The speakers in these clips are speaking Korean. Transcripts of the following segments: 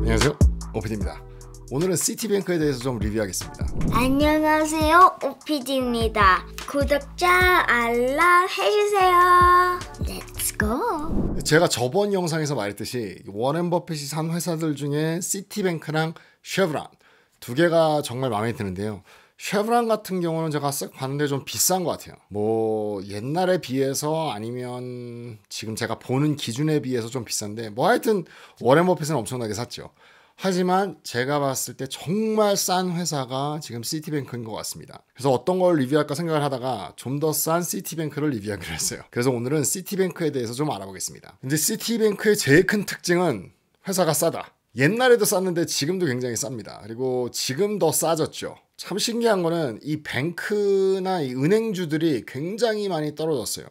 안녕하세요, 오피디입니다. 오늘은 시티뱅크에 대해서 좀 리뷰하겠습니다. 안녕하세요, 오피디입니다. 구독자 알람 해주세요. Let's go. 제가 저번 영상에서 말했듯이 워렌 버핏이 산 회사들 중에 시티뱅크랑 쉐브론 두 개가 정말 마음에 드는데요. 쉐브론 같은 경우는 제가 쓱 봤는데 좀 비싼 것 같아요. 뭐 옛날에 비해서 아니면 지금 제가 보는 기준에 비해서 좀 비싼데 뭐 하여튼 워렌 버핏은 엄청나게 샀죠. 하지만 제가 봤을 때 정말 싼 회사가 지금 시티뱅크인 것 같습니다. 그래서 어떤 걸 리뷰할까 생각을 하다가 좀 더 싼 시티뱅크를 리뷰하기로 했어요. 그래서 오늘은 시티뱅크에 대해서 좀 알아보겠습니다. 근데 시티뱅크의 제일 큰 특징은 회사가 싸다. 옛날에도 쌌는데 지금도 굉장히 쌉니다. 그리고 지금 더 싸졌죠. 참 신기한 거는 이 뱅크나 이 은행주들이 굉장히 많이 떨어졌어요.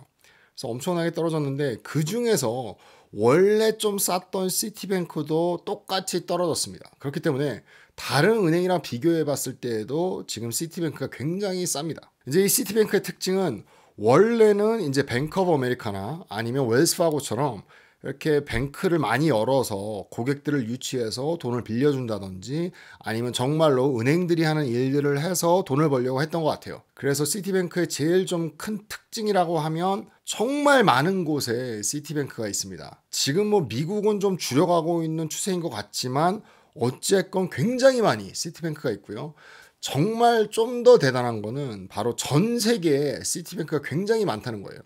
그래서 엄청나게 떨어졌는데 그 중에서 원래 좀 쌌던 시티뱅크도 똑같이 떨어졌습니다. 그렇기 때문에 다른 은행이랑 비교해 봤을 때에도 지금 시티뱅크가 굉장히 쌉니다. 이제 이 시티뱅크의 특징은 원래는 이제 뱅크 오브 아메리카나 아니면 웰스파고처럼 이렇게 뱅크를 많이 열어서 고객들을 유치해서 돈을 빌려준다든지 아니면 정말로 은행들이 하는 일들을 해서 돈을 벌려고 했던 것 같아요. 그래서 시티뱅크의 제일 좀 큰 특징이라고 하면 정말 많은 곳에 시티뱅크가 있습니다. 지금 뭐 미국은 좀 줄여가고 있는 추세인 것 같지만 어쨌건 굉장히 많이 시티뱅크가 있고요. 정말 좀 더 대단한 거는 바로 전 세계에 시티뱅크가 굉장히 많다는 거예요.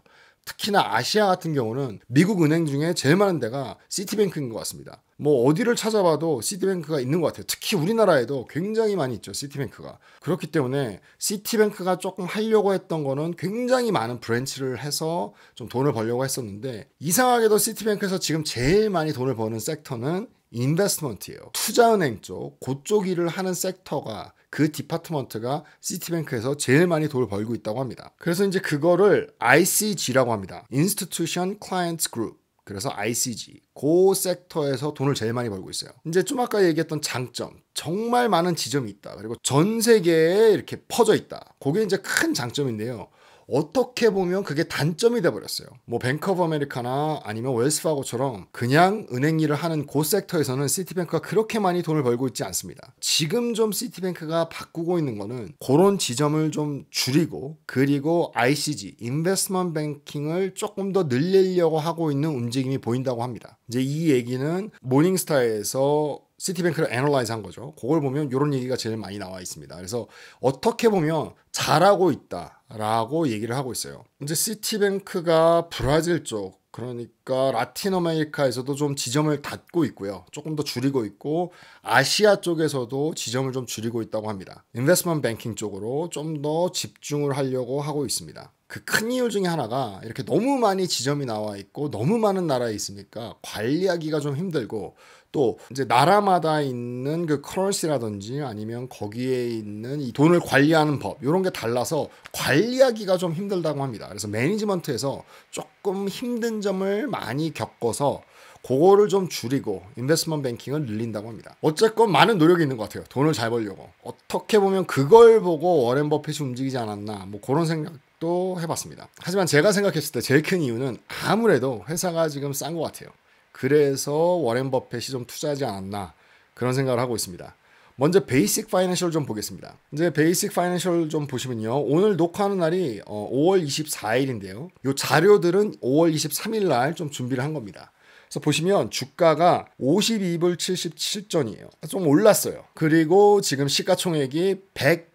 특히나 아시아 같은 경우는 미국 은행 중에 제일 많은 데가 시티뱅크인 것 같습니다. 뭐 어디를 찾아봐도 시티뱅크가 있는 것 같아요. 특히 우리나라에도 굉장히 많이 있죠, 시티뱅크가. 그렇기 때문에 시티뱅크가 조금 하려고 했던 거는 굉장히 많은 브랜치를 해서 좀 돈을 벌려고 했었는데 이상하게도 시티뱅크에서 지금 제일 많이 돈을 버는 섹터는 인베스트먼트예요. 투자은행 쪽, 그쪽 일을 하는 섹터가 그 디파트먼트가 시티뱅크에서 제일 많이 돈을 벌고 있다고 합니다. 그래서 이제 그거를 ICG라고 합니다. Institution Clients Group. 그래서 ICG. 그 섹터에서 돈을 제일 많이 벌고 있어요. 이제 좀 아까 얘기했던 장점. 정말 많은 지점이 있다. 그리고 전 세계에 이렇게 퍼져 있다. 그게 이제 큰 장점인데요. 어떻게 보면 그게 단점이 돼버렸어요. 뭐 뱅크 오브 아메리카나 아니면 웰스파고처럼 그냥 은행 일을 하는 그 섹터에서는 시티뱅크가 그렇게 많이 돈을 벌고 있지 않습니다. 지금 좀 시티뱅크가 바꾸고 있는 거는 그런 지점을 좀 줄이고 그리고 ICG, 인베스트먼트 뱅킹을 조금 더 늘리려고 하고 있는 움직임이 보인다고 합니다. 이제 이 얘기는 모닝스타에서 시티뱅크를 애널라이즈 한 거죠. 그걸 보면 이런 얘기가 제일 많이 나와 있습니다. 그래서 어떻게 보면 잘하고 있다라고 얘기를 하고 있어요. 이제 시티뱅크가 브라질 쪽, 그러니까 라틴 아메리카에서도 좀 지점을 닫고 있고요. 조금 더 줄이고 있고 아시아 쪽에서도 지점을 좀 줄이고 있다고 합니다. 인베스트먼트 뱅킹 쪽으로 좀 더 집중을 하려고 하고 있습니다. 그 큰 이유 중에 하나가 이렇게 너무 많이 지점이 나와 있고 너무 많은 나라에 있으니까 관리하기가 좀 힘들고 또 이제 나라마다 있는 그 커런시라든지 아니면 거기에 있는 이 돈을 관리하는 법 이런 게 달라서 관리하기가 좀 힘들다고 합니다. 그래서 매니지먼트에서 조금 힘든 점을 많이 겪어서 그거를 좀 줄이고 인베스트먼트 뱅킹을 늘린다고 합니다. 어쨌건 많은 노력이 있는 것 같아요. 돈을 잘 벌려고. 어떻게 보면 그걸 보고 워렌 버핏이 움직이지 않았나 뭐 그런 생각도 해봤습니다. 하지만 제가 생각했을 때 제일 큰 이유는 아무래도 회사가 지금 싼 것 같아요. 그래서 워렌 버핏이 좀 투자하지 않았나 그런 생각을 하고 있습니다. 먼저 베이직 파이낸셜 좀 보겠습니다. 이제 베이직 파이낸셜 좀 보시면요. 오늘 녹화하는 날이 5월 24일인데요. 이 자료들은 5월 23일 날 좀 준비를 한 겁니다. 그래서 보시면 주가가 52불 77전이에요. 좀 올랐어요. 그리고 지금 시가총액이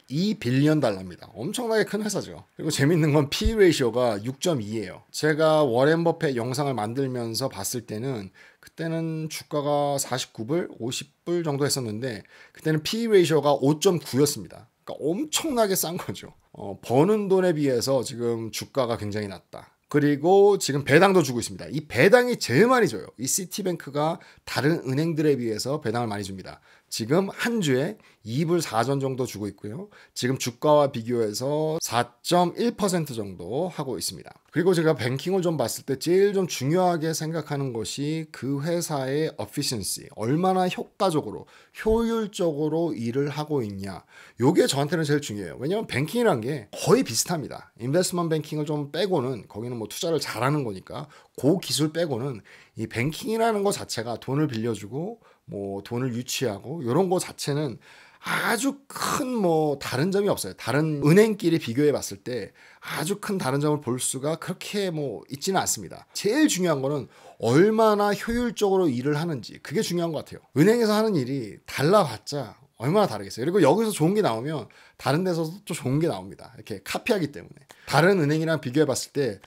102빌리언 달러입니다. 엄청나게 큰 회사죠. 그리고 재밌는 건 P 레이쇼가 6.2예요. 제가 워렌 버핏 영상을 만들면서 봤을 때는 그때는 주가가 49불, 50불 정도 했었는데 그때는 P 레이쇼가 5.9였습니다. 그러니까 엄청나게 싼 거죠. 버는 돈에 비해서 지금 주가가 굉장히 낮다. 그리고 지금 배당도 주고 있습니다. 이 배당이 제일 많이 줘요. 이 시티뱅크가 다른 은행들에 비해서 배당을 많이 줍니다. 지금 한 주에 2불 4전 정도 주고 있고요. 지금 주가와 비교해서 4.1% 정도 하고 있습니다. 그리고 제가 뱅킹을 좀 봤을 때 제일 좀 중요하게 생각하는 것이 그 회사의 efficiency, 얼마나 효과적으로, 효율적으로 일을 하고 있냐. 이게 저한테는 제일 중요해요. 왜냐하면 뱅킹이란 게 거의 비슷합니다. 인베스트먼트 뱅킹을 좀 빼고는, 거기는 뭐 투자를 잘하는 거니까 그 기술 빼고는 이 뱅킹이라는 것 자체가 돈을 빌려주고 뭐 돈을 유치하고 이런 거 자체는 아주 큰 뭐 다른 점이 없어요. 다른 은행끼리 비교해 봤을 때 아주 큰 다른 점을 볼 수가 그렇게 뭐 있지는 않습니다. 제일 중요한 거는 얼마나 효율적으로 일을 하는지, 그게 중요한 것 같아요. 은행에서 하는 일이 달라봤자 얼마나 다르겠어요. 그리고 여기서 좋은 게 나오면 다른 데서도 또 좋은 게 나옵니다. 이렇게 카피하기 때문에. 다른 은행이랑 비교해 봤을 때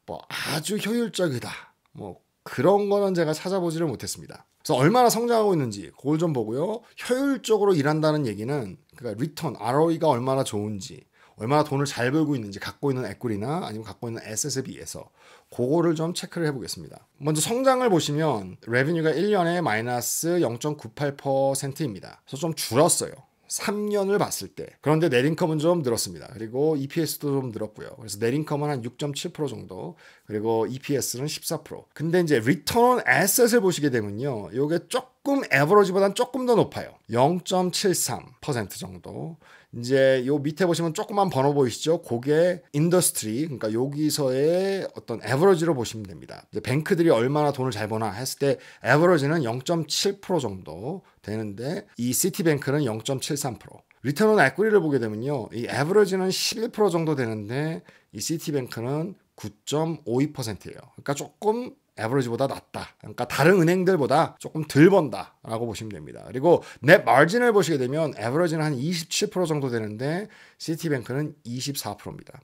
뭐 아주 효율적이다, 뭐 그런 거는 제가 찾아보지를 못했습니다. 그래서 얼마나 성장하고 있는지 그걸 좀 보고요. 효율적으로 일한다는 얘기는 그러니까 리턴, ROE가 얼마나 좋은지, 얼마나 돈을 잘 벌고 있는지, 갖고 있는 에퀴리나 아니면 갖고 있는 에셋에 비해서 그거를 좀 체크를 해보겠습니다. 먼저 성장을 보시면 레베뉴가 1년에 마이너스 0.98%입니다. 그래서 좀 줄었어요. 3년을 봤을 때. 그런데 넷인컴은 좀 늘었습니다. 그리고 EPS도 좀 늘었고요. 그래서 넷인컴은 한 6.7% 정도, 그리고 EPS는 14%. 근데 이제 리턴 온 에셋을 보시게 되면요, 이게 조금 에버러지보다는 조금 더 높아요. 0.73% 정도. 이제 요 밑에 보시면 조그만 번호 보이시죠? 그게 인더스트리, 그러니까 여기서의 어떤 에버러지로 보시면 됩니다. 이제 뱅크들이 얼마나 돈을 잘 버나 했을 때 에버러지는 0.7% 정도 되는데 이 시티뱅크는 0.73%. 리턴 온 에퀴리를 보게 되면요, 이 에버러지는 11% 정도 되는데 이 시티뱅크는 9.52%예요. 그러니까 조금 에버리지보다 낮다. 그러니까 다른 은행들보다 조금 덜 번다라고 보시면 됩니다. 그리고 넷 마진을 보시게 되면 에버리지는 한 27% 정도 되는데 시티뱅크는 24%입니다.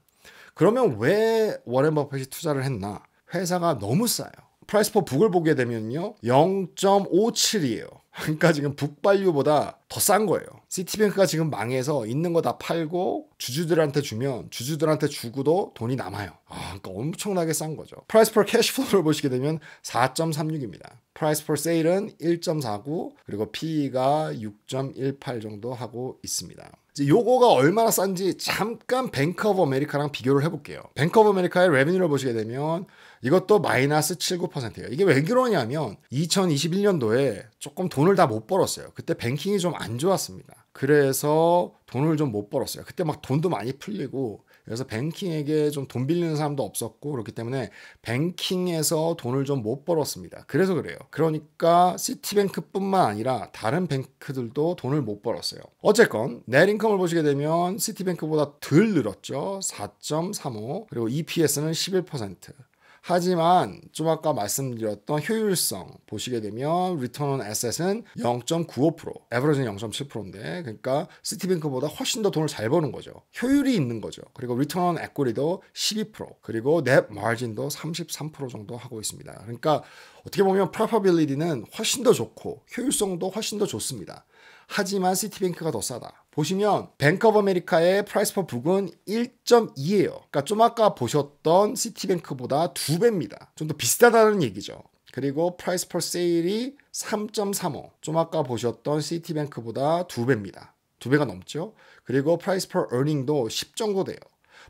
그러면 왜 워렌 버핏이 투자를 했나? 회사가 너무 싸요. 프라이스 퍼 북을 보게 되면요, 0.57이에요. 그러니까 지금 북발유보다 더 싼 거예요. 시티뱅크가 지금 망해서 있는 거 다 팔고 주주들한테 주면 주주들한테 주고도 돈이 남아요. 그러니까 엄청나게 싼 거죠. 프라이스 퍼 캐시플로우를 보시게 되면 4.36입니다. 프라이스 퍼 세일은 1.49, 그리고 PE가 6.18 정도 하고 있습니다. 이제 요거가 얼마나 싼지 잠깐 뱅크 오브 아메리카랑 비교를 해볼게요. 뱅크 오브 아메리카의 레베뉴를 보시게 되면 이것도 마이너스 79%예요. 이게 왜 그러냐면 2021년도에 조금 돈을 다 못 벌었어요. 그때 뱅킹이 좀 안 좋았습니다. 그래서 돈을 좀 못 벌었어요. 그때 막 돈도 많이 풀리고, 그래서 뱅킹에게 좀 돈 빌리는 사람도 없었고, 그렇기 때문에 뱅킹에서 돈을 좀 못 벌었습니다. 그래서 그래요. 그러니까 시티뱅크뿐만 아니라 다른 뱅크들도 돈을 못 벌었어요. 어쨌건 넷인컴을 보시게 되면 시티뱅크보다 덜 늘었죠. 4.35, 그리고 EPS는 11%. 하지만 좀 아까 말씀드렸던 효율성 보시게 되면 리턴 온 에셋은 0.95%, 에버리지는 0.7%인데, 그러니까 시티뱅크보다 훨씬 더 돈을 잘 버는 거죠. 효율이 있는 거죠. 그리고 리턴 온 에퀴리도 12%, 그리고 넷 마진도 33% 정도 하고 있습니다. 그러니까 어떻게 보면 프로퍼빌리티는 훨씬 더 좋고 효율성도 훨씬 더 좋습니다. 하지만 시티뱅크가 더 싸다. 보시면 뱅크 오브 아메리카의 프라이스 퍼 북은 1.2예요. 그러니까 좀 아까 보셨던 시티뱅크보다 2배입니다. 좀 더 비싸다는 얘기죠. 그리고 프라이스 퍼 세일이 3.35. 좀 아까 보셨던 시티뱅크보다 2배입니다. 2배가 넘죠. 그리고 프라이스 퍼 어닝도 10 정도 돼요.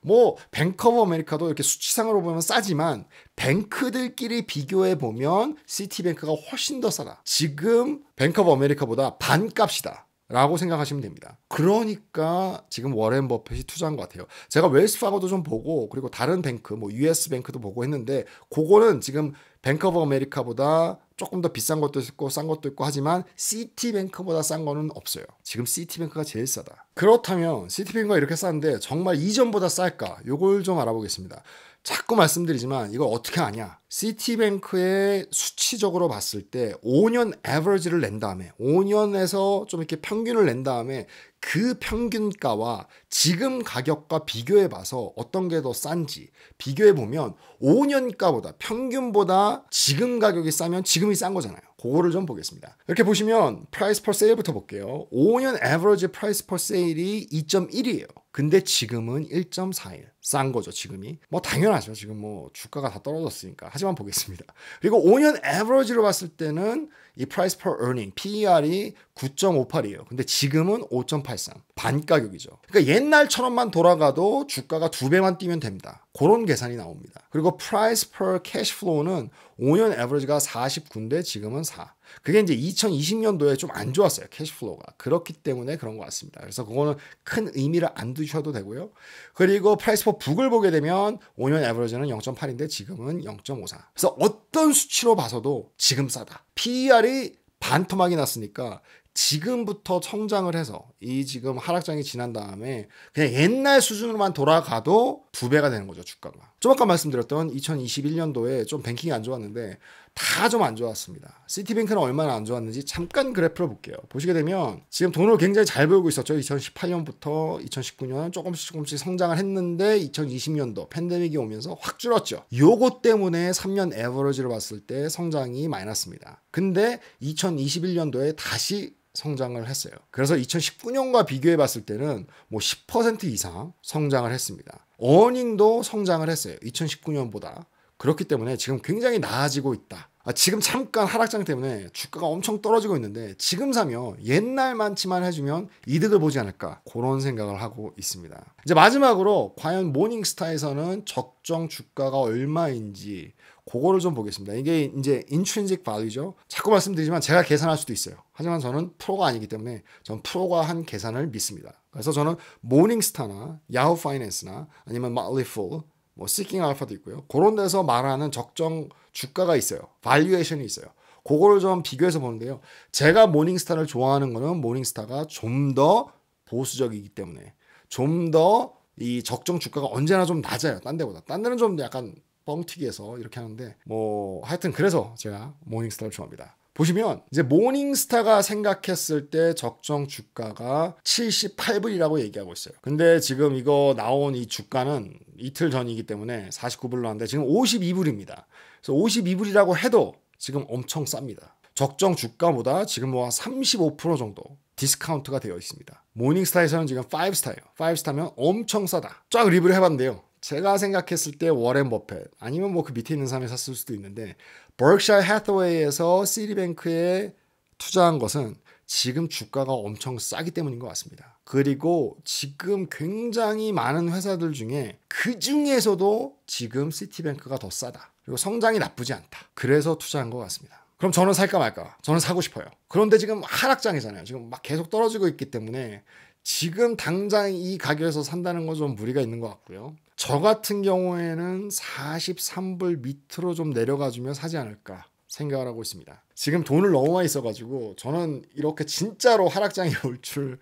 뭐 뱅크 오브 아메리카도 이렇게 수치상으로 보면 싸지만 뱅크들끼리 비교해 보면 시티뱅크가 훨씬 더 싸다. 지금 뱅크 오브 아메리카보다 반값이다 라고 생각하시면 됩니다. 그러니까 지금 워렌 버핏이 투자한 것 같아요. 제가 웰스파고도 좀 보고, 그리고 다른 뱅크, 뭐 US 뱅크도 보고 했는데, 그거는 지금 뱅크 오브 아메리카보다 조금 더 비싼 것도 있고 싼 것도 있고 하지만 시티뱅크보다 싼 거는 없어요. 지금 시티뱅크가 제일 싸다. 그렇다면 시티뱅크가 이렇게 싼데 정말 이전보다 쌀까? 요걸 좀 알아보겠습니다. 자꾸 말씀드리지만 이걸 어떻게 아냐? 시티뱅크의 수치적으로 봤을 때 5년 에버리지를 낸 다음에 5년에서 좀 이렇게 평균을 낸 다음에 그 평균가와 지금 가격과 비교해 봐서 어떤 게 더 싼지 비교해 보면 5년가보다 평균보다 지금 가격이 싸면 지금이 싼 거잖아요. 그거를 좀 보겠습니다. 이렇게 보시면 프라이스 퍼 세일부터 볼게요. 5년 에버리지 프라이스 퍼 세일이 2.1이에요. 근데 지금은 1.41. 싼 거죠, 지금이. 뭐 당연하죠. 지금 뭐 주가가 다 떨어졌으니까. 하지만 보겠습니다. 그리고 5년 에버리지로 봤을 때는 이 price per earning, PER이 9.58이에요. 근데 지금은 5.83. 반 가격이죠. 그러니까 옛날처럼만 돌아가도 주가가 2배만 뛰면 됩니다. 그런 계산이 나옵니다. 그리고 price per cash flow는 5년 에버리지가 49인데 지금은 4. 그게 이제 2020년도에 좀 안 좋았어요. 캐시플로우가. 그렇기 때문에 그런 것 같습니다. 그래서 그거는 큰 의미를 안 두셔도 되고요. 그리고 프라이스 포 북을 보게 되면 5년 에버리지는 0.8인데 지금은 0.54. 그래서 어떤 수치로 봐서도 지금 싸다. PER이 반토막이 났으니까 지금부터 성장을 해서 이 지금 하락장이 지난 다음에 그냥 옛날 수준으로만 돌아가도 2배가 되는 거죠, 주가가. 좀 아까 말씀드렸던 2021년도에 좀 뱅킹이 안 좋았는데 다 좀 안 좋았습니다. 시티뱅크는 얼마나 안 좋았는지 잠깐 그래프를 볼게요. 보시게 되면 지금 돈을 굉장히 잘 벌고 있었죠. 2018년부터 2019년 조금씩 성장을 했는데 2020년도 팬데믹이 오면서 확 줄었죠. 요거 때문에 3년 에버리지를 봤을 때 성장이 마이너스입니다. 근데 2021년도에 다시 성장을 했어요. 그래서 2019년과 비교해 봤을 때는 뭐 10% 이상 성장을 했습니다. 어닝도 성장을 했어요. 2019년보다. 그렇기 때문에 지금 굉장히 나아지고 있다. 지금 잠깐 하락장 때문에 주가가 엄청 떨어지고 있는데 지금 사면 옛날만치만 해주면 이득을 보지 않을까 그런 생각을 하고 있습니다. 이제 마지막으로 과연 모닝스타에서는 적정 주가가 얼마인지 그거를 좀 보겠습니다. 이게 이제 intrinsic value죠. 자꾸 말씀드리지만 제가 계산할 수도 있어요. 하지만 저는 프로가 아니기 때문에 전 프로가 한 계산을 믿습니다. 그래서 저는 모닝스타나 야후 파이낸스나 아니면 모틀리 풀 뭐 시킹 알파도 있고요. 그런 데서 말하는 적정 주가가 있어요. 발리에이션이 있어요. 그거를 좀 비교해서 보는데요. 제가 모닝스타를 좋아하는 거는 모닝스타가 좀 더 보수적이기 때문에 좀 더 이 적정 주가가 언제나 좀 낮아요. 딴 데보다. 딴 데는 좀 약간 뻥튀기해서 이렇게 하는데 뭐 하여튼 그래서 제가 모닝스타를 좋아합니다. 보시면 이제 모닝스타가 생각했을 때 적정 주가가 78불이라고 얘기하고 있어요. 근데 지금 이거 나온 이 주가는 이틀 전이기 때문에 49불로 하는데 지금 52불입니다. 그래서 52불이라고 해도 지금 엄청 쌉니다. 적정 주가보다 지금 뭐 35% 정도 디스카운트가 되어 있습니다. 모닝스타에서는 지금 5스타예요. 5스타면 엄청 싸다. 쫙 리뷰를 해봤는데요. 제가 생각했을 때 워렌 버핏 아니면 뭐 그 밑에 있는 사람이 샀을 수도 있는데 버크샤이어 해서웨이에서 시티뱅크에 투자한 것은 지금 주가가 엄청 싸기 때문인 것 같습니다. 그리고 지금 굉장히 많은 회사들 중에 그 중에서도 지금 시티뱅크가 더 싸다. 그리고 성장이 나쁘지 않다. 그래서 투자한 것 같습니다. 그럼 저는 살까 말까? 저는 사고 싶어요. 그런데 지금 하락장이잖아요. 지금 막 계속 떨어지고 있기 때문에 지금 당장 이 가격에서 산다는 건 좀 무리가 있는 것 같고요. 저 같은 경우에는 43불 밑으로 좀 내려가주면 사지 않을까 생각을 하고 있습니다. 지금 돈을 너무 많이 써가지고 저는 이렇게 진짜로 하락장이 올 줄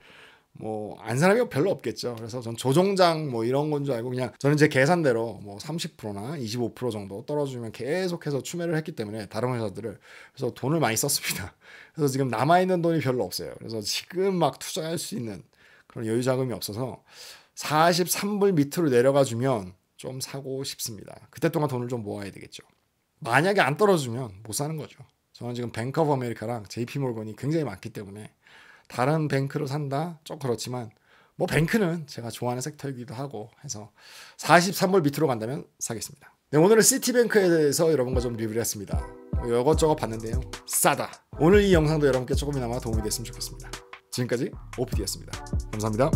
뭐 안 사람이 별로 없겠죠. 그래서 전 조종장 뭐 이런 건 줄 알고 그냥 저는 제 계산대로 뭐 30%나 25% 정도 떨어지면 계속해서 추매를 했기 때문에 다른 회사들을 그래서 돈을 많이 썼습니다. 그래서 지금 남아있는 돈이 별로 없어요. 그래서 지금 막 투자할 수 있는 그런 여유 자금이 없어서 43불 밑으로 내려가 주면 좀 사고 싶습니다. 그때 동안 돈을 좀 모아야 되겠죠. 만약에 안 떨어지면 못 사는 거죠. 저는 지금 뱅크 오브 아메리카랑 JP모건이 굉장히 많기 때문에 다른 뱅크로 산다? 좀 그렇지만 뭐 뱅크는 제가 좋아하는 섹터이기도 하고 해서 43불 밑으로 간다면 사겠습니다. 네, 오늘은 시티뱅크에 대해서 여러분과 좀 리뷰를 했습니다. 이것저것 봤는데요. 싸다. 오늘 이 영상도 여러분께 조금이나마 도움이 됐으면 좋겠습니다. 지금까지 OPD였습니다. 감사합니다.